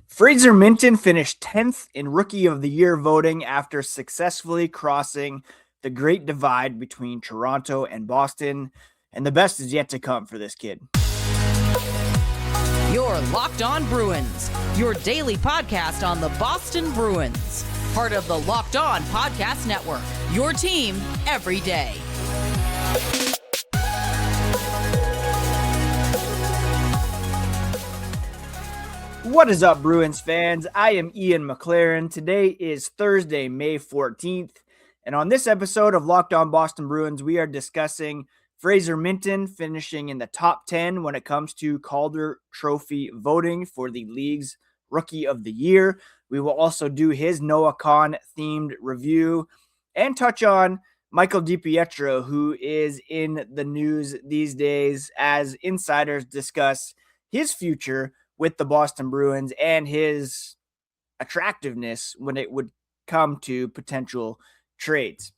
Fraser Minten finished 10th in Rookie of the Year voting after successfully crossing the great divide between Toronto and Boston, and the best is yet to come for this kid. You're Locked On Bruins, your daily podcast on the Boston Bruins. Part of the Locked On Podcast Network, your team every day. What is up, Bruins fans? I am Ian McLaren. Today is Thursday, May 14th, and on this episode of Locked On Boston Bruins, we are discussing Fraser Minten finishing in the top 10 when it comes to Calder Trophy voting for the league's Rookie of the Year. We will also do his Noah Kahan themed review and touch on Michael DiPietro, who is in the news these days as insiders discuss his future with the Boston Bruins and his attractiveness when it would come to potential trades.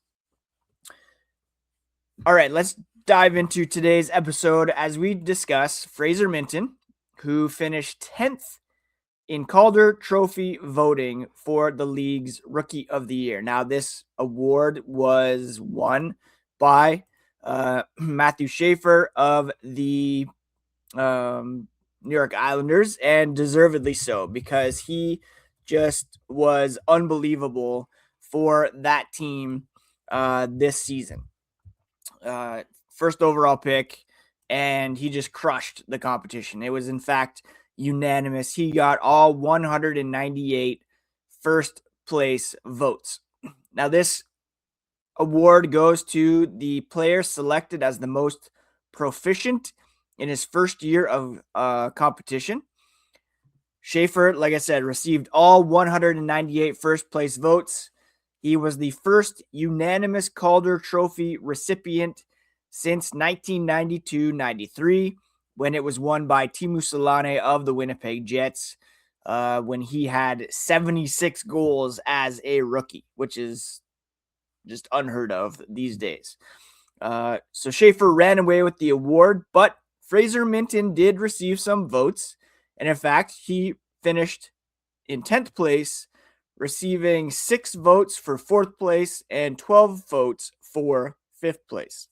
All right, let's dive into today's episode as we discuss Fraser Minten, who finished 10th in Calder Trophy voting for the league's Rookie of the Year. Now, this award was won by Matthew Schaefer of the New York Islanders, and deservedly so, because he just was unbelievable for that team this season. First overall pick, and he just crushed the competition. It was, in fact, unanimous. He got all 198 first place votes. Now, this award goes to the player selected as the most proficient in his first year of competition. Schaefer, like I said, received all 198 first place votes. He was the first unanimous Calder Trophy recipient since 1992-93, when it was won by Teemu Selanne of the Winnipeg Jets, when he had 76 goals as a rookie, which is just unheard of these days. So Schaefer ran away with the award, but Fraser Minten did receive some votes, and in fact, he finished in 10th place, receiving 6 votes for 4th place and 12 votes for 5th place.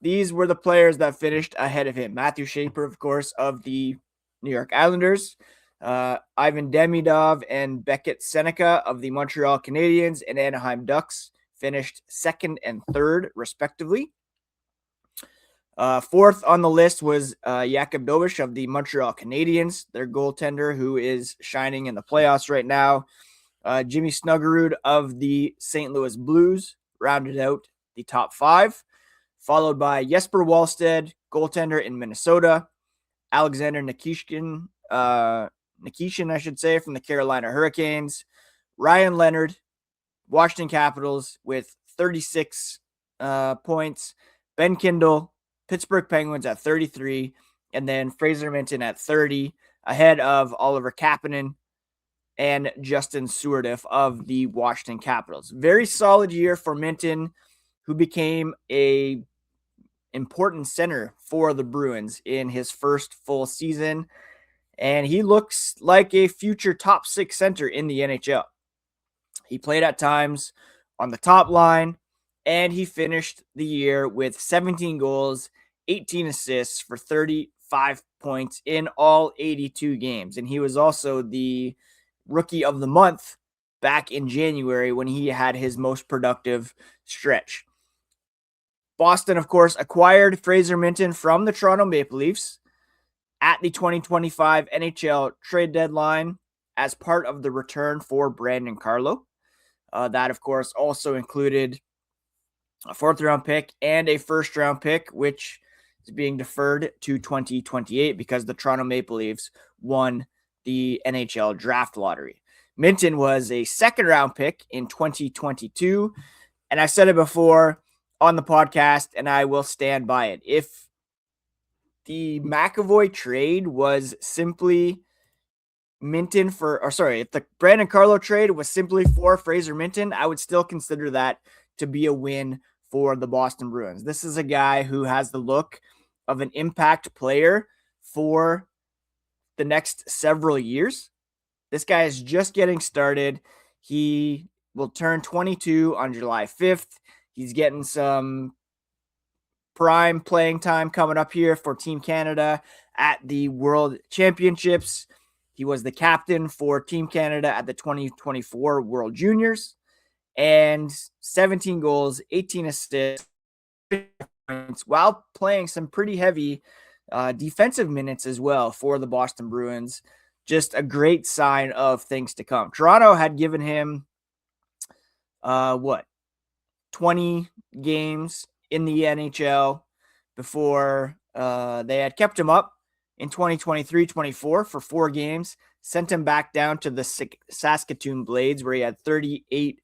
These were the players that finished ahead of him. Matthew Schaefer, of course, of the New York Islanders, Ivan Demidov and Beckett Seneca of the Montreal Canadiens and Anaheim Ducks finished 2nd and 3rd, respectively. 4th on the list was Jakub Dobeš of the Montreal Canadiens, their goaltender, who is shining in the playoffs right now. Jimmy Snuggerud of the St. Louis Blues rounded out the top 5, followed by Jesper Wallstedt, goaltender in Minnesota, Alexander Nikishin, I should say, from the Carolina Hurricanes, Ryan Leonard, Washington Capitals with 36 points, Ben Kindle, Pittsburgh Penguins at 33, and then Fraser Minten at 30, ahead of Oliver Kapanen and Justin Suardiff of the Washington Capitals. Very solid year for Minten, who became a important center for the Bruins in his first full season, and he looks like a future top 6 center in the NHL. He played at times on the top line, and he finished the year with 17 goals, 18 assists for 35 points in all 82 games. And he was also the Rookie of the Month back in January when he had his most productive stretch. Boston, of course, acquired Fraser Minten from the Toronto Maple Leafs at the 2025 NHL trade deadline as part of the return for Brandon Carlo. That, of course, also included a 4th-round pick and a 1st-round pick, which is being deferred to 2028 because the Toronto Maple Leafs won the NHL draft lottery. Minten was a 2nd-round pick in 2022, and I said it before on the podcast, and I will stand by it. If the McAvoy trade was simply Minten if the Brandon Carlo trade was simply for Fraser Minten, I would still consider that to be a win for the Boston Bruins. This is a guy who has the look of an impact player for the next several years. This guy is just getting started. He will turn 22 on July 5th. He's getting some prime playing time coming up here for Team Canada at the World Championships. He was the captain for Team Canada at the 2024 World Juniors, and 17 goals, 18 assists, while playing some pretty heavy defensive minutes as well for the Boston Bruins. Just a great sign of things to come. Toronto had given him 20 games in the NHL before they had kept him up in 2023-24 for 4 games, sent him back down to the Saskatoon Blades, where he had 38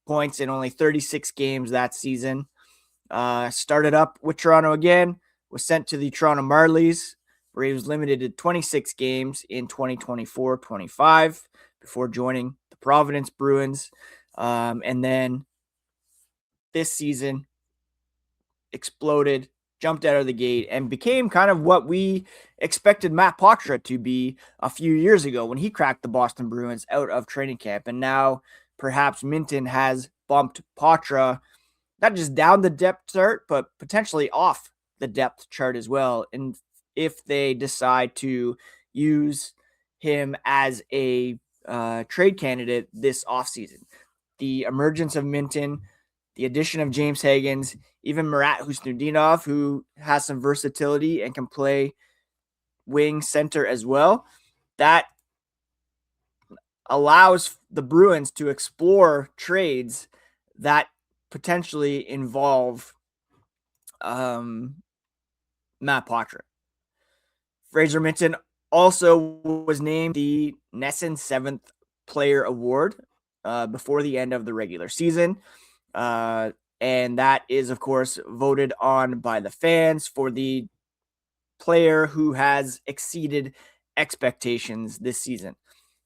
points in only 36 games that season. Started up with Toronto again, was sent to the Toronto Marlies, where he was limited to 26 games in 2024-25 before joining the Providence Bruins. And then this season exploded, jumped out of the gate, and became kind of what we expected Matt Poitras to be a few years ago when he cracked the Boston Bruins out of training camp. And now perhaps Minton has bumped Poitras not just down the depth chart, but potentially off the depth chart as well. And if they decide to use him as a trade candidate this offseason, the emergence of Minton, the addition of James Higgins, even Marat Khusnutdinov, who has some versatility and can play wing center as well, that allows the Bruins to explore trades that potentially involve Matt Poitras. Fraser Minten also was named the NESN 7th Player Award before the end of the regular season. And that is, of course, voted on by the fans for the player who has exceeded expectations this season.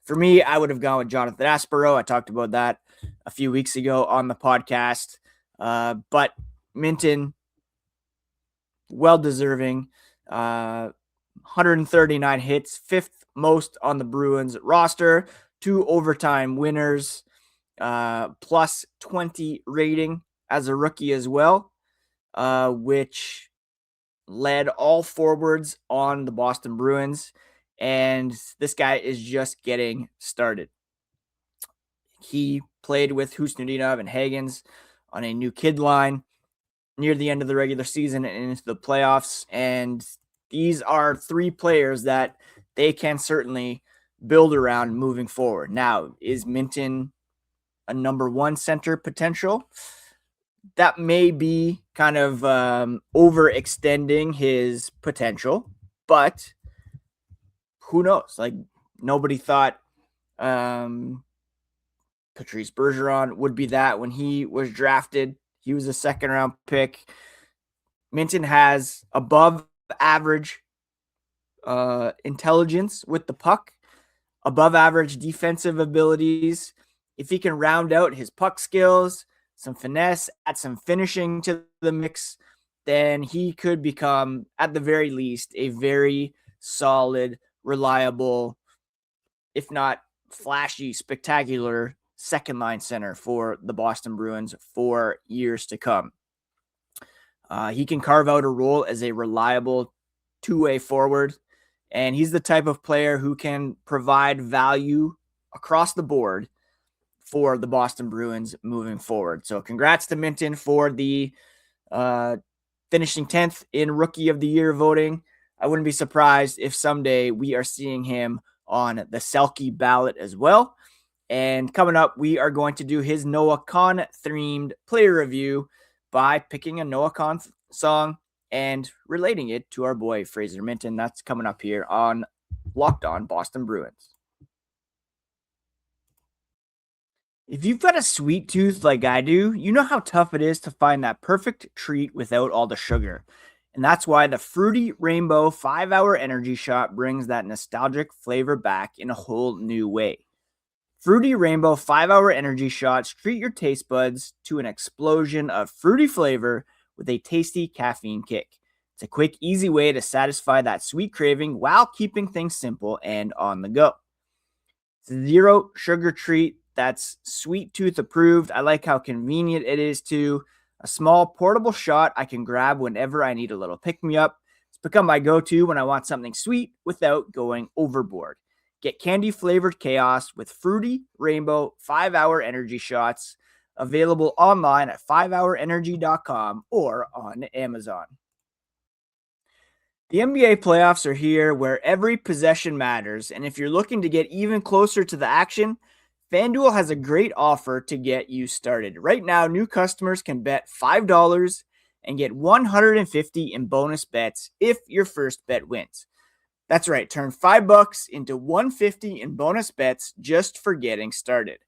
For me, I would have gone with Jonathan Aspero. I talked about that a few weeks ago on the podcast. But Minton, well-deserving. 139 hits, 5th most on the Bruins roster, 2 overtime winners, plus 20 rating as a rookie as well, which led all forwards on the Boston Bruins. And this guy is just getting started. He played with Khusnutdinov and Higgins on a new kid line near the end of the regular season and into the playoffs. And these are 3 players that they can certainly build around moving forward. Now, is Minton a number 1 center potential? That may be kind of overextending his potential, but who knows? Like, nobody thought Patrice Bergeron would be that when he was drafted. He was a 2nd-round pick. Minton has above average intelligence with the puck, above average defensive abilities. If he can round out his puck skills, some finesse, add some finishing to the mix, then he could become, at the very least, a very solid, reliable, if not flashy, spectacular second-line center for the Boston Bruins for years to come. He can carve out a role as a reliable two-way forward, and he's the type of player who can provide value across the board for the Boston Bruins moving forward. So congrats to Minton for the finishing 10th in Rookie of the Year voting. I wouldn't be surprised if someday we are seeing him on the Selke ballot as well. And coming up, we are going to do his Noah Kahan themed player review by picking a Noah Kahan song and relating it to our boy Fraser Minten. That's coming up here on Locked On Boston Bruins. If you've got a sweet tooth like I do, you know how tough it is to find that perfect treat without all the sugar. And that's why the Fruity Rainbow 5-Hour Energy Shot brings that nostalgic flavor back in a whole new way. Fruity Rainbow 5-Hour Energy Shots treat your taste buds to an explosion of fruity flavor with a tasty caffeine kick. It's a quick, easy way to satisfy that sweet craving while keeping things simple and on the go. It's a zero sugar treat that's sweet tooth approved. I like how convenient it is too. A small portable shot I can grab whenever I need a little pick-me-up. It's become my go-to when I want something sweet without going overboard. Get candy-flavored chaos with fruity rainbow 5-hour energy shots, available online at 5hourenergy.com or on Amazon. The NBA playoffs are here where every possession matters, and if you're looking to get even closer to the action, FanDuel has a great offer to get you started. Right now, new customers can bet $5 and get $150 in bonus bets if your first bet wins. That's right, turn $5 into $150 in bonus bets just for getting started.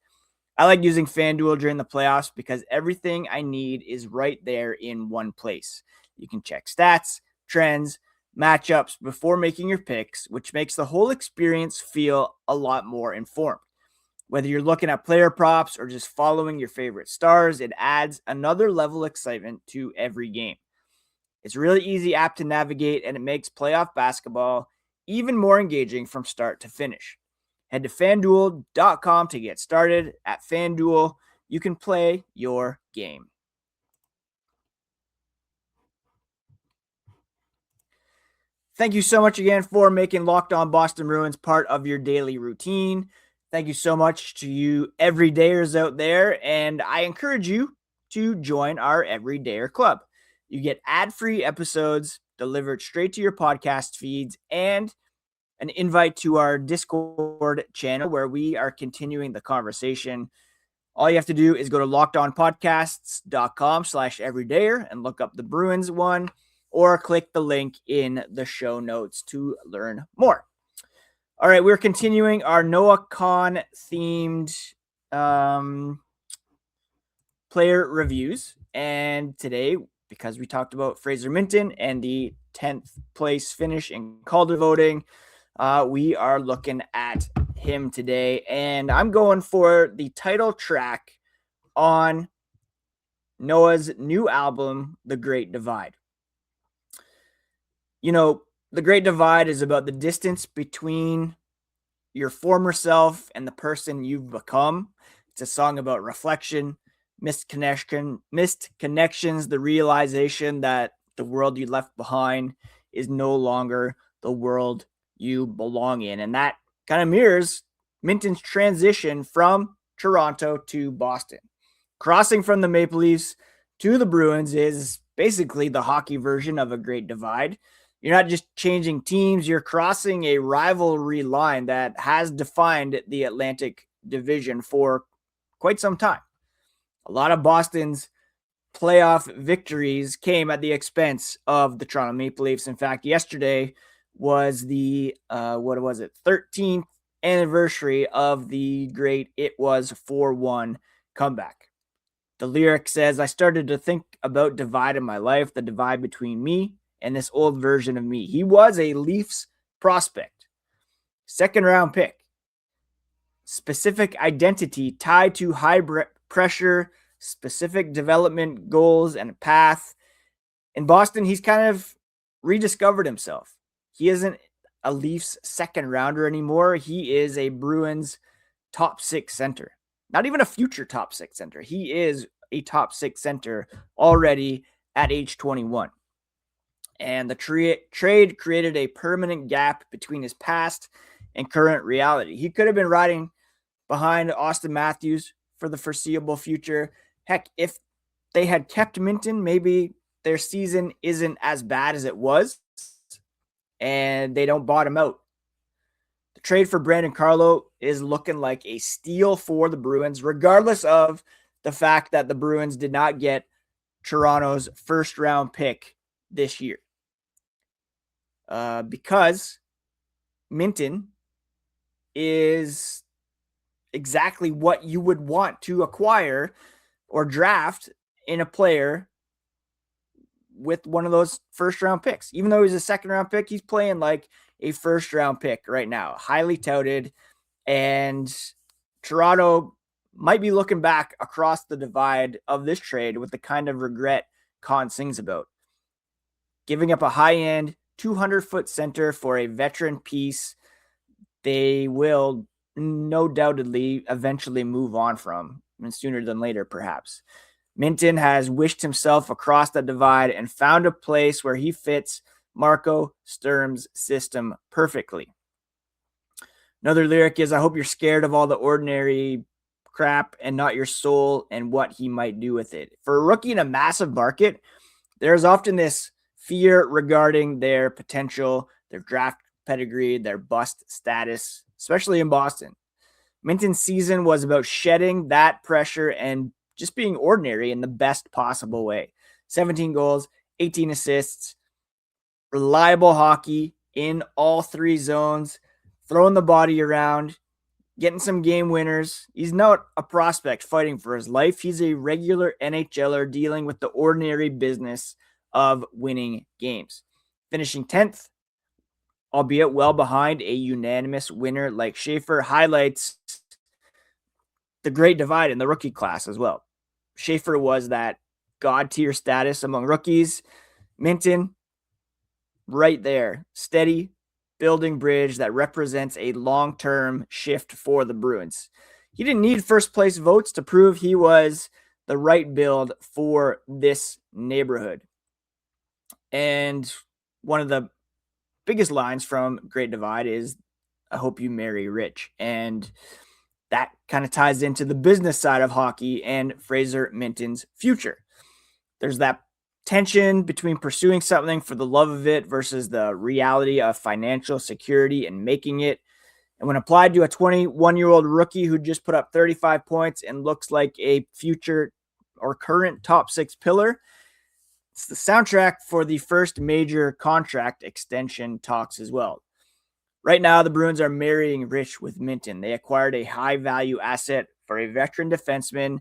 I like using FanDuel during the playoffs because everything I need is right there in one place. You can check stats, trends, matchups before making your picks, which makes the whole experience feel a lot more informed. Whether you're looking at player props or just following your favorite stars, it adds another level of excitement to every game. It's a really easy app to navigate, and it makes playoff basketball even more engaging from start to finish. Head to FanDuel.com to get started. At FanDuel, you can play your game. Thank you so much again for making Locked On Boston Bruins part of your daily routine. Thank you so much to you everydayers out there, and I encourage you to join our Everydayer Club. You get ad-free episodes delivered straight to your podcast feeds and an invite to our Discord channel where we are continuing the conversation. All you have to do is go to lockedonpodcasts.com/everydayer and look up the Bruins one, or click the link in the show notes to learn more. All right, we're continuing our Noah Kahan themed player reviews. And today, because we talked about Fraser Minten and the 10th place finish in Calder voting, we are looking at him today. And I'm going for the title track on Noah's new album, The Great Divide. You know, The Great Divide is about the distance between your former self and the person you've become. It's a song about reflection, missed connections, the realization that the world you left behind is no longer the world you belong in. And that kind of mirrors Minton's transition from Toronto to Boston. Crossing from the Maple Leafs to the Bruins is basically the hockey version of a Great Divide. You're not just changing teams, you're crossing a rivalry line that has defined the Atlantic Division for quite some time. A lot of Boston's playoff victories came at the expense of the Toronto Maple Leafs. In fact, yesterday was the 13th anniversary of the great It Was 4-1 comeback. The lyric says, "I started to think about divide in my life, the divide between me and this old version of me." He was a Leafs prospect, second round pick, specific identity tied to high pressure, specific development goals and a path. In Boston, he's kind of rediscovered himself. He isn't a Leafs second rounder anymore. He is a Bruins top six center. Not even a future top six center. He is a top six center already at age 21. And the trade created a permanent gap between his past and current reality. He could have been riding behind Auston Matthews for the foreseeable future. Heck, if they had kept Minton, maybe their season isn't as bad as it was, and they don't bottom out. The trade for Brandon Carlo is looking like a steal for the Bruins, regardless of the fact that the Bruins did not get Toronto's first round pick this year. Because Minton is exactly what you would want to acquire or draft in a player with one of those first round picks. Even though he's a second round pick, he's playing like a first round pick right now, highly touted. And Toronto might be looking back across the divide of this trade with the kind of regret Kahan sings about. giving up a high-end 200-foot center for a veteran piece they will no doubtedly eventually move on from, and sooner than later, perhaps. Minton has wished himself across the divide and found a place where he fits Marco Sturm's system perfectly. Another lyric is, I hope you're scared of all the ordinary crap and not your soul and what he might do with it. For a rookie in a massive market, there's often this fear regarding their potential, their draft pedigree, their bust status, especially in Boston. Minton's season was about shedding that pressure and just being ordinary in the best possible way. 17 goals, 18 assists, reliable hockey in all three zones, throwing the body around, getting some game winners. He's not a prospect fighting for his life. He's a regular NHLer dealing with the ordinary business of winning games. Finishing 10th, albeit well behind a unanimous winner like Schaefer, highlights the great divide in the rookie class as well. Schaefer was that god tier status among rookies. Minton, right there, steady, building bridge that represents a long-term shift for the Bruins. He didn't need first place votes to prove he was the right build for this neighborhood. And one of the biggest lines from Great Divide is, I hope you marry rich. And that kind of ties into the business side of hockey and Fraser Minten's future. There's that tension between pursuing something for the love of it versus the reality of financial security and making it. And when applied to a 21-year-old rookie who just put up 35 points and looks like a future or current top six pillar, it's the soundtrack for the first major contract extension talks as well. Right now, the Bruins are marrying rich with Minton. They acquired a high-value asset for a veteran defenseman,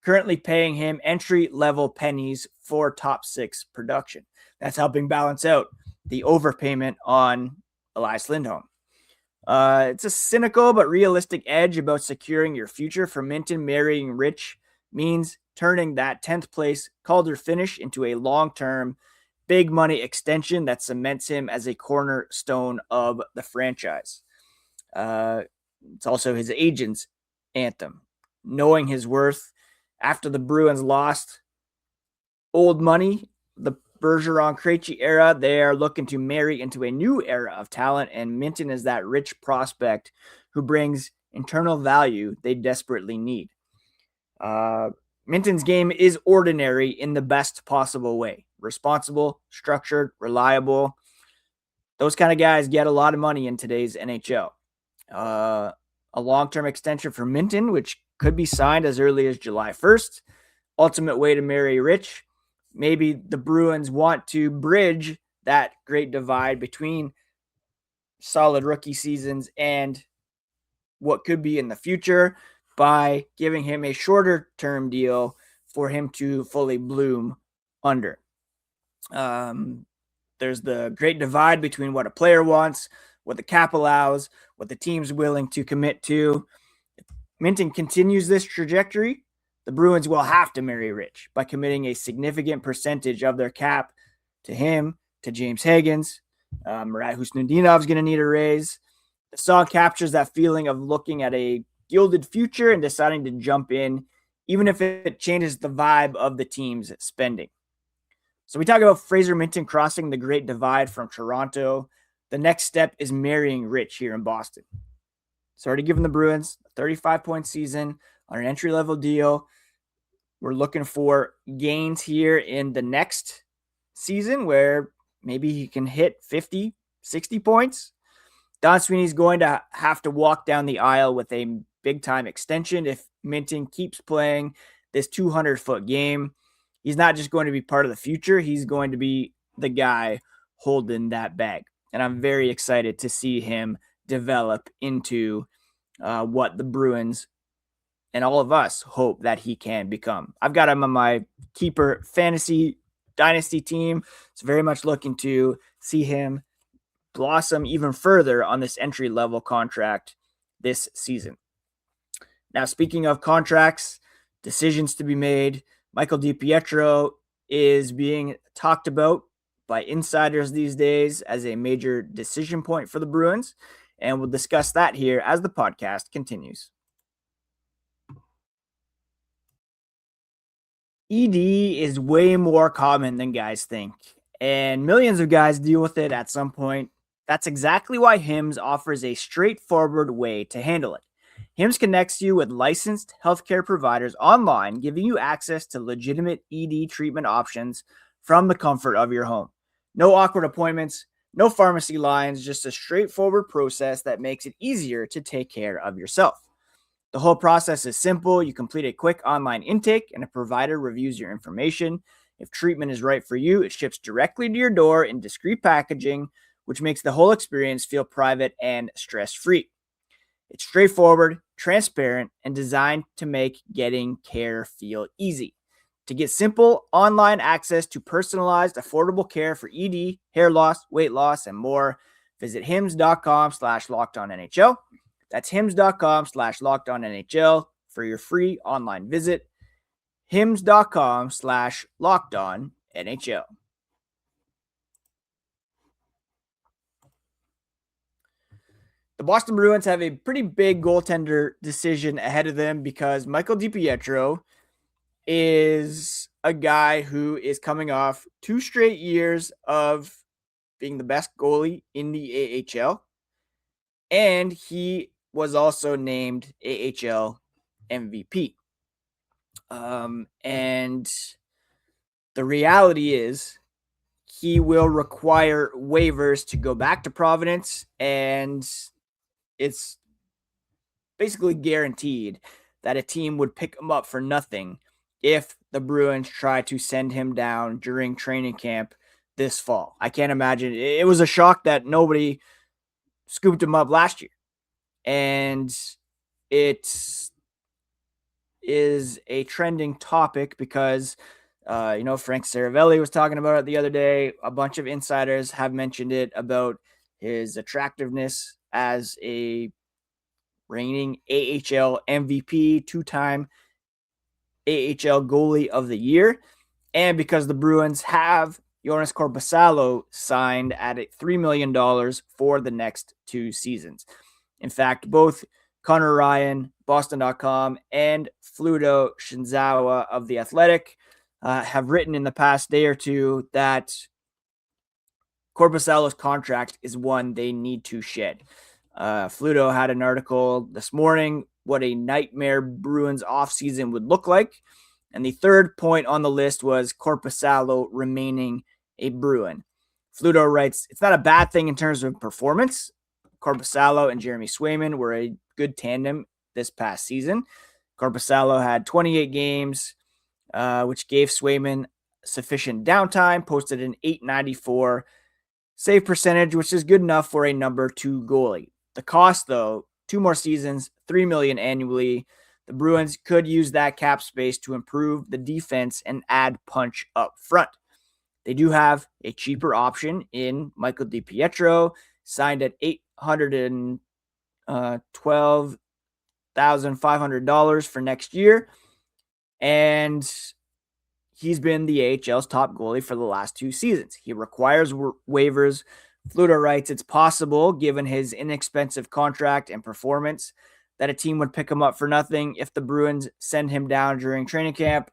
currently paying him entry-level pennies for top six production. That's helping balance out the overpayment on Elias Lindholm. It's a cynical but realistic edge about securing your future. For Minton, marrying rich means turning that 10th place Calder finish into a long-term, big money extension that cements him as a cornerstone of the franchise. It's also his agent's anthem, knowing his worth. After the Bruins lost old money, the Bergeron-Krejci era, they are looking to marry into a new era of talent, and Minton is that rich prospect who brings internal value they desperately need. Minton's game is ordinary in the best possible way. Responsible, structured, reliable. Those kind of guys get a lot of money in today's NHL. A long-term extension for Minton, which could be signed as early as July 1st. Ultimate way to marry rich. Maybe the Bruins want to bridge that great divide between solid rookie seasons and what could be in the future by giving him a shorter term deal for him to fully bloom under. There's the great divide between what a player wants, what the cap allows, what the team's willing to commit to. If Minton continues this trajectory, the Bruins will have to marry rich by committing a significant percentage of their cap to him, to James Higgins. Marat Khusnutdinov is going to need a raise. The song captures that feeling of looking at a gilded future and deciding to jump in, even if it changes the vibe of the team's spending. So we talk about Fraser Minten crossing the great divide from Toronto. The next step is marrying rich here in Boston. It's already given the Bruins a 35-point season on an entry-level deal. We're looking for gains here in the next season where maybe he can hit 50, 60 points. Don Sweeney's going to have to walk down the aisle with a big-time extension if Minton keeps playing this 200-foot game. He's not just going to be part of the future. He's going to be the guy holding that bag. And I'm very excited to see him develop into what the Bruins and all of us hope that he can become. I've got him on my keeper fantasy dynasty team. So very much looking to see him blossom even further on this entry-level contract this season. Now, speaking of contracts, decisions to be made, Michael DiPietro is being talked about by insiders these days as a major decision point for the Bruins. And we'll discuss that here as the podcast continues. ED is way more common than guys think, and millions of guys deal with it at some point. That's exactly why HIMS offers a straightforward way to handle it. HIMS connects you with licensed healthcare providers online, giving you access to legitimate ED treatment options from the comfort of your home. No awkward appointments, no pharmacy lines, just a straightforward process that makes it easier to take care of yourself. The whole process is simple. You complete a quick online intake, and a provider reviews your information. If treatment is right for you, it ships directly to your door in discreet packaging, which makes the whole experience feel private and stress-free. It's straightforward, transparent, and designed to make getting care feel easy. To get simple online access to personalized, affordable care for ED, hair loss, weight loss, and more, visit hims.com/lockedonnhl. That's hims.com/lockedonnhl for your free online visit. hims.com/lockedonnhl. The Boston Bruins have a pretty big goaltender decision ahead of them because Michael DiPietro is a guy who is coming off 2 straight years of being the best goalie in the AHL. And he was also named AHL MVP. And the reality is he will require waivers to go back to Providence, and it's basically guaranteed that a team would pick him up for nothing if the Bruins try to send him down during training camp this fall. I can't imagine. It was a shock that nobody scooped him up last year. And it is a trending topic because, Frank Saravelli was talking about it the other day. A bunch of insiders have mentioned it about his attractiveness as a reigning AHL MVP, 2-time AHL goalie of the year. And because the Bruins have Joonas Korpisalo signed at $3 million for the next 2 seasons. In fact, both Connor Ryan, Boston.com, and Fluto Shinzawa of The Athletic have written in the past day or two that Korpisalo's contract is one they need to shed. Fluto had an article this morning, what a nightmare Bruins offseason would look like. And the third point on the list was Korpisalo remaining a Bruin. Fluto writes, it's not a bad thing in terms of performance. Korpisalo and Jeremy Swayman were a good tandem this past season. Korpisalo had 28 games, which gave Swayman sufficient downtime, posted an .894 save percentage, which is good enough for a number 2 goalie. The cost, though, 2 more seasons, $3 million annually. The Bruins could use that cap space to improve the defense and add punch up front. They do have a cheaper option in Michael DiPietro, signed at $812,500 for next year. And he's been the AHL's top goalie for the last 2 seasons. He requires waivers. Fluto writes, it's possible, given his inexpensive contract and performance, that a team would pick him up for nothing if the Bruins send him down during training camp.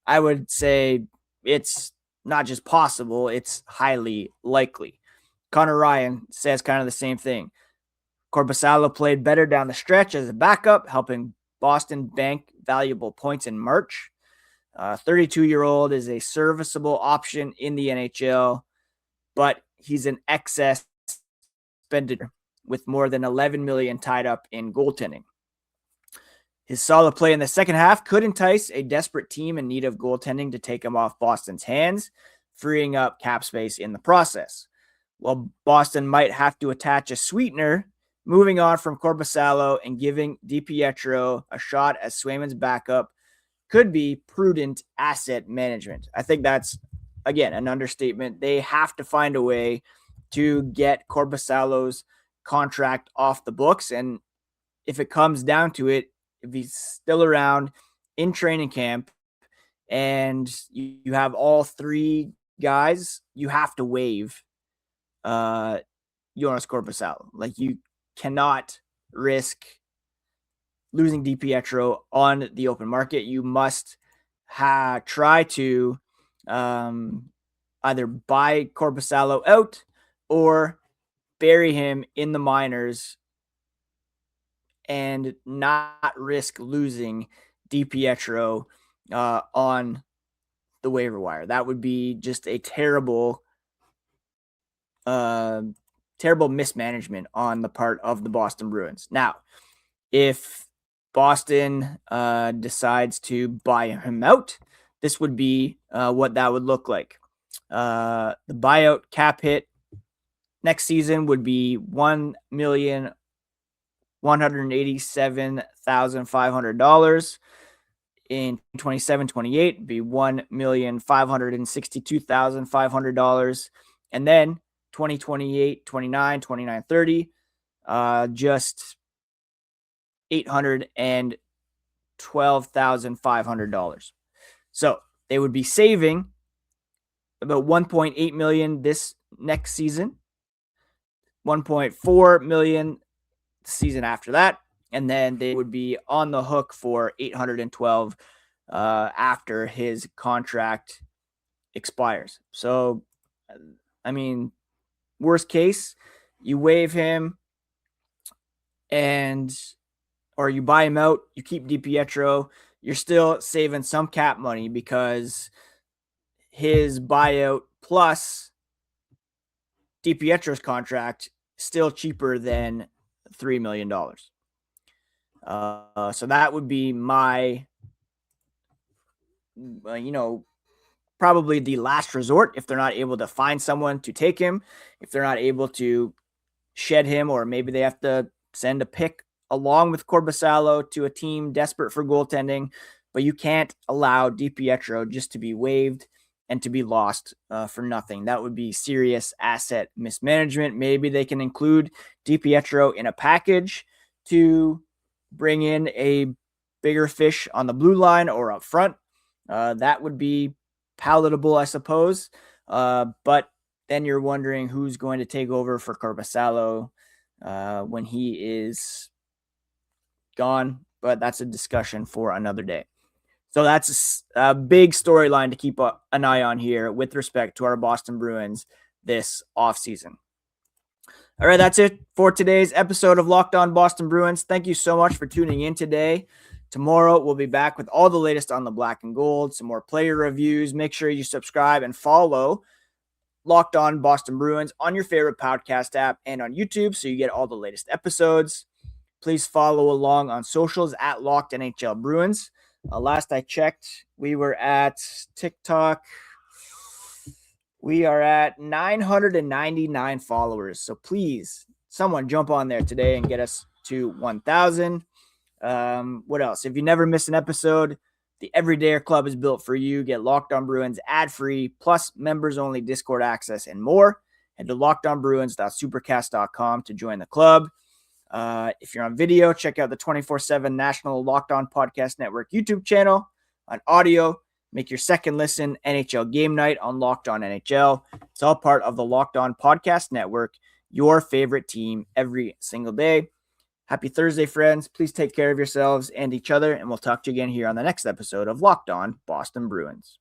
I would say it's not just possible, it's highly likely. Connor Ryan says kind of the same thing. Korpisalo played better down the stretch as a backup, helping Boston bank valuable points in March. 32-year-old is a serviceable option in the NHL, but he's an excess expenditure with more than $11 million tied up in goaltending. His solid play in the second half could entice a desperate team in need of goaltending to take him off Boston's hands, freeing up cap space in the process. While Boston might have to attach a sweetener, moving on from Korpisalo and giving DiPietro a shot as Swayman's backup could be prudent asset management. I think that's, again, an understatement. They have to find a way to get Korpisalo's contract off the books. And if it comes down to it, if he's still around in training camp and you have all 3 guys, you have to waive Joonas Korpisalo. Like, you cannot risk losing DiPietro on the open market. You must try to either buy Korpisalo out or bury him in the minors and not risk losing DiPietro on the waiver wire. That would be just a terrible mismanagement on the part of the Boston Bruins. Now, if Boston decides to buy him out, this would be what that would look like. The buyout cap hit next season would be $1,187,500. In 27-28 be $1,562,500. And then 2028, 29, 29, 30, just $812,500. So they would be saving about $1.8 million this next season, $1.4 million the season after that, and then they would be on the hook for $812 after his contract expires. So, I mean, worst case, you waive him or you buy him out, you keep DiPietro, you're still saving some cap money because his buyout plus DiPietro's contract still cheaper than $3 million. So that would be my, probably the last resort if they're not able to find someone to take him, if they're not able to shed him, or maybe they have to send a pick along with Korpisalo to a team desperate for goaltending. But you can't allow DiPietro just to be waived and to be lost for nothing. That would be serious asset mismanagement. Maybe they can include DiPietro in a package to bring in a bigger fish on the blue line or up front. That would be palatable, I suppose. But then you're wondering who's going to take over for Korpisalo when he is gone. But that's a discussion for another day. So that's a big storyline to keep an eye on here with respect to our Boston Bruins this offseason. All right, that's it for today's episode of Locked On Boston Bruins. Thank you so much for tuning in today. Tomorrow, we'll be back with all the latest on the black and gold, some more player reviews. Make sure you subscribe and follow Locked On Boston Bruins on your favorite podcast app and on YouTube so you get all the latest episodes. Please follow along on socials at Locked NHL Bruins. Last I checked, we were at TikTok. We are at 999 followers. So please, someone jump on there today and get us to 1,000. What else? If you never miss an episode, the Everydayer Club is built for you. Get Locked On Bruins ad-free, plus members-only Discord access and more. Head to lockedonbruins.supercast.com to join the club. If you're on video, check out the 24/7 National Locked On Podcast Network YouTube channel. On audio, make your second listen NHL Game Night on Locked On NHL. It's all part of the Locked On Podcast Network, your favorite team every single day. Happy Thursday, friends. Please take care of yourselves and each other, and we'll talk to you again here on the next episode of Locked On Boston Bruins.